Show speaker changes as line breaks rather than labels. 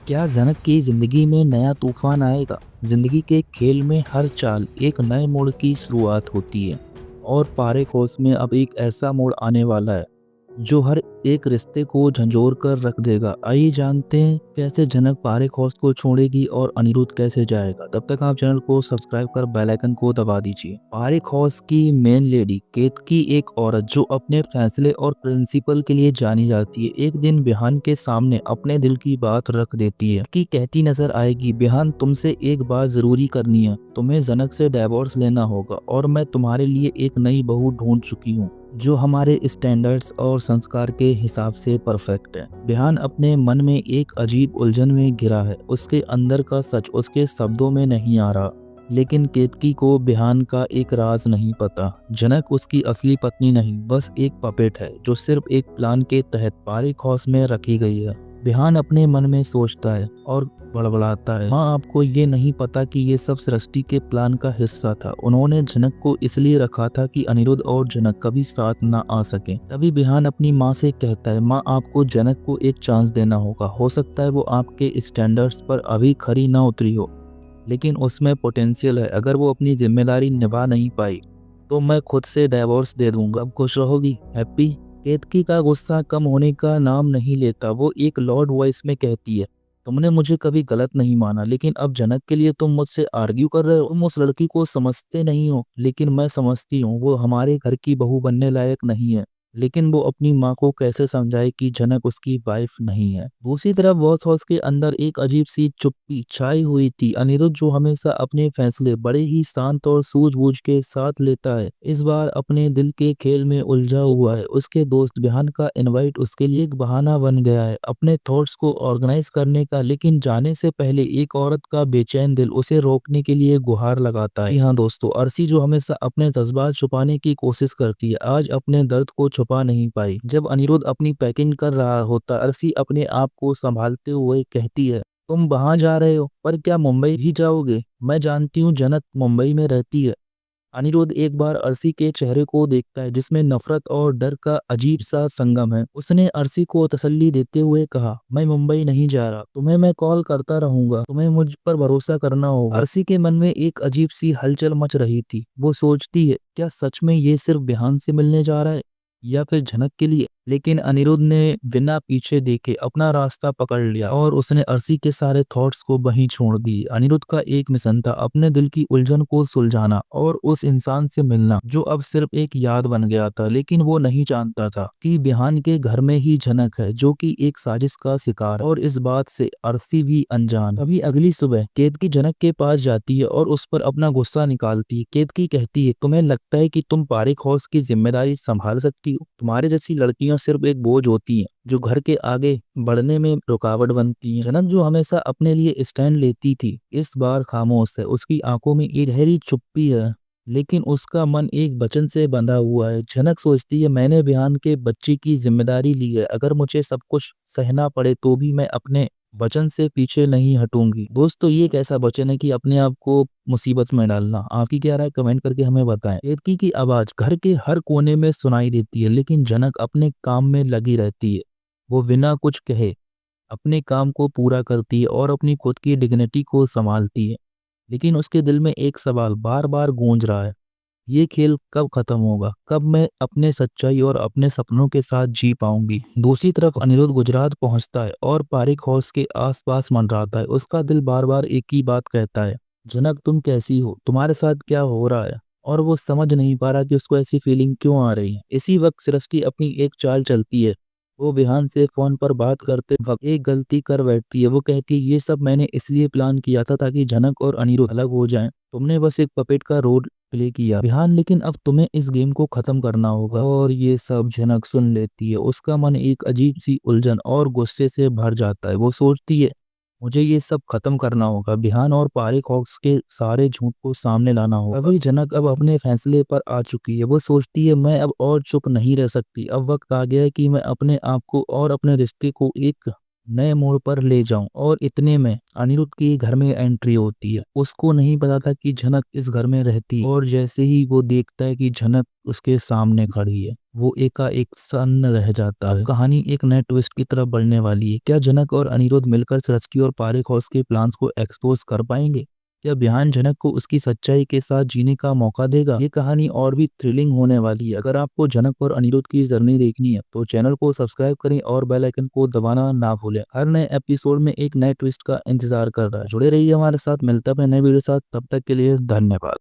क्या जनक की जिंदगी में नया तूफान आएगा? जिंदगी के खेल में हर चाल एक नए मोड़ की शुरुआत होती है और पारेखोस में अब एक ऐसा मोड़ आने वाला है जो हर एक रिश्ते को झंझोर कर रख देगा। आइए जानते हैं कैसे जनक पारेखोस को छोड़ेगी और अनिरुद्ध कैसे जाएगा। तब तक आप चैनल को सब्सक्राइब कर बेल आइकन को दबा दीजिए। पारेखोस की मेन लेडी केतकी एक औरत जो अपने फैसले और प्रिंसिपल के लिए जानी जाती है, एक दिन बिहान के सामने अपने दिल की बात रख देती है कि कहती नजर आएगी, बिहान तुमसे एक बात जरूरी करनी है, तुम्हें जनक से डिवोर्स लेना होगा और मैं तुम्हारे लिए एक नई बहू ढूंढ चुकी हूँ जो हमारे स्टैंडर्ड्स और संस्कार के हिसाब से परफेक्ट है। बिहान अपने मन में एक अजीब उलझन में घिरा है। उसके अंदर का सच उसके शब्दों में नहीं आ रहा, लेकिन केतकी को बिहान का एक राज नहीं पता। जनक उसकी असली पत्नी नहीं, बस एक पपेट है जो सिर्फ एक प्लान के तहत पारेखौस में रखी गई है। बिहान अपने मन में सोचता है और बड़बड़ाता है, माँ आपको ये नहीं पता कि ये सब सृष्टि के प्लान का हिस्सा था। उन्होंने जनक को इसलिए रखा था कि अनिरुद्ध और जनक कभी साथ ना आ सके। तभी बिहान अपनी माँ से कहता है, माँ आपको जनक को एक चांस देना होगा। हो सकता है वो आपके स्टैंडर्ड्स पर अभी खरी ना उतरी हो, लेकिन उसमें पोटेंशियल है। अगर वो अपनी जिम्मेदारी निभा नहीं पाई तो मैं खुद से डिवोर्स दे दूंगा। अब खुश रहोगी? हैप्पी? केतकी का गुस्सा कम होने का नाम नहीं लेता। वो एक लॉर्ड वॉइस में कहती है, तुमने मुझे कभी गलत नहीं माना, लेकिन अब जनक के लिए तुम मुझसे आर्ग्यू कर रहे हो। तुम उस लड़की को समझते नहीं हो, लेकिन मैं समझती हूँ। वो हमारे घर की बहू बनने लायक नहीं है, लेकिन वो अपनी माँ को कैसे समझाए कि जनक उसकी वाइफ नहीं है। दूसरी तरफ वॉच हाउस के अंदर एक अजीब सी चुप्पी छाई हुई थी। अनिरुद्ध जो हमेशा अपने फैसले बड़े ही शांत और सूझबूझ के साथ लेता है, इस बार अपने दिल के खेल में उलझा हुआ है। उसके दोस्त बिहान का इनवाइट उसके लिए एक बहाना बन गया है अपने थॉट्स को ऑर्गेनाइज करने का, लेकिन जाने से पहले एक औरत का बेचैन दिल उसे रोकने के लिए गुहार लगाता है। हाँ दोस्तों, अर्शी जो हमेशा अपने जज्बात छुपाने की कोशिश करती है, आज अपने दर्द को छुपा नहीं पाई। जब अनिरुद्ध अपनी पैकिंग कर रहा होता, अर्शी अपने आप को संभालते हुए कहती है, तुम वहां जा रहे हो, पर क्या मुंबई भी जाओगे? मैं जानती हूँ जनक मुंबई में रहती है। अनिरुद्ध एक बार अर्शी के चेहरे को देखता है जिसमें नफरत और डर का अजीब सा संगम है। उसने अर्शी को तसल्ली देते हुए कहा, मैं मुंबई नहीं जा रहा, तुम्हें मैं कॉल करता रहूंगा, तुम्हें मुझ पर भरोसा करना होगा। अर्शी के मन में एक अजीब सी हलचल मच रही थी। वो सोचती है, क्या सच में ये सिर्फ बिहान से मिलने जा रहा है या फिर झनक के लिए? लेकिन अनिरुद्ध ने बिना पीछे देखे अपना रास्ता पकड़ लिया और उसने अर्शी के सारे थॉट्स को वहीं छोड़ दिए। अनिरुद्ध का एक मिशन था, अपने दिल की उलझन को सुलझाना और उस इंसान से मिलना जो अब सिर्फ एक याद बन गया था। लेकिन वो नहीं जानता था कि बिहान के घर में ही झनक है जो कि एक साजिश का शिकार, और इस बात से अर्शी भी अनजान। अभी अगली सुबह केतकी जनक के पास जाती है और उस पर अपना गुस्सा निकालती है। केतकी कहती है, तुम्हें लगता है कि तुम पारेखौस की जिम्मेदारी संभाल सकती हो? तुम्हारे जैसी लड़कियां सिर्फ एक बोझ होती हैं जो घर के आगे बढ़ने में रुकावट बनती हैं। जनक जो हमेशा अपने लिए स्टैंड लेती थी, इस बार खामोश है। उसकी आंखों में एक गहरी चुप्पी है, लेकिन उसका मन एक वचन से बंधा हुआ है। जनक सोचती है, मैंने बिहान के बच्चे की जिम्मेदारी ली है, अगर मुझे सब कुछ सहना पड़े तो भी मैं अपने वचन से पीछे नहीं हटूंगी। दोस्तों, ये एक ऐसा वचन है कि अपने आप को मुसीबत में डालना। आपकी क्या राय, कमेंट करके हमें बताएं। केतकी की आवाज घर के हर कोने में सुनाई देती है, लेकिन जनक अपने काम में लगी रहती है। वो बिना कुछ कहे अपने काम को पूरा करती है और अपनी खुद की डिग्निटी को संभालती है। लेकिन उसके दिल में एक सवाल बार बार गूंज रहा है, ये खेल कब खत्म होगा? कब मैं अपने सच्चाई और अपने सपनों के साथ जी पाऊंगी? दूसरी तरफ अनिरुद्ध गुजरात पहुंचता है और पारेखौस के आसपास मंडराता है। उसका दिल बार बार एक ही बात कहता है, जनक तुम कैसी हो, तुम्हारे साथ क्या हो रहा है? और वो समझ नहीं पा रहा कि उसको ऐसी फीलिंग क्यों आ रही है। इसी वक्त सृष्टि अपनी एक चाल चलती है। वो बिहान से फोन पर बात करते वक्त एक गलती कर बैठती है। वो कहती है, ये सब मैंने इसलिए प्लान किया था ताकि जनक और अनिरुद्ध अलग हो जाएं। तुमने बस एक पपेट का रोल प्ले किया बिहान, लेकिन अब तुम्हें इस गेम को खत्म करना होगा। और ये सब जनक सुन लेती है। उसका मन एक अजीब सी उलझन और गुस्से से भर जाता है। वो सोचती है, मुझे ये सब खत्म करना होगा, बिहान और पारेखौस के सारे झूठ को सामने लाना होगा। अभी जनक अब अपने फैसले पर आ चुकी है। वो सोचती है, मैं अब और चुप नहीं रह सकती। अब वक्त आ गया है कि मैं अपने आप को और अपने रिश्ते को एक नए मोड़ पर ले जाऊं। और इतने में अनिरुद्ध के घर में एंट्री होती है। उसको नहीं पता था कि झनक इस घर में रहती है, और जैसे ही वो देखता है कि झनक उसके सामने खड़ी है, वो एकाएक सन्न रह जाता है। कहानी एक नए ट्विस्ट की तरफ बढ़ने वाली है। क्या झनक और अनिरुद्ध मिलकर सृष्टि और पारेख हाउस के प्लान्स को एक्सपोज कर पाएंगे? क्या अभियान झनक को उसकी सच्चाई के साथ जीने का मौका देगा? ये कहानी और भी थ्रिलिंग होने वाली है। अगर आपको झनक और अनिरुद्ध की जर्नी देखनी है तो चैनल को सब्सक्राइब करें और बेल आइकन को दबाना ना भूलें। हर नए एपिसोड में एक नए ट्विस्ट का इंतजार कर रहा है। जुड़े रहिए हमारे साथ। मिलते हैं अपने नए वीडियो के साथ। तब तक के लिए धन्यवाद।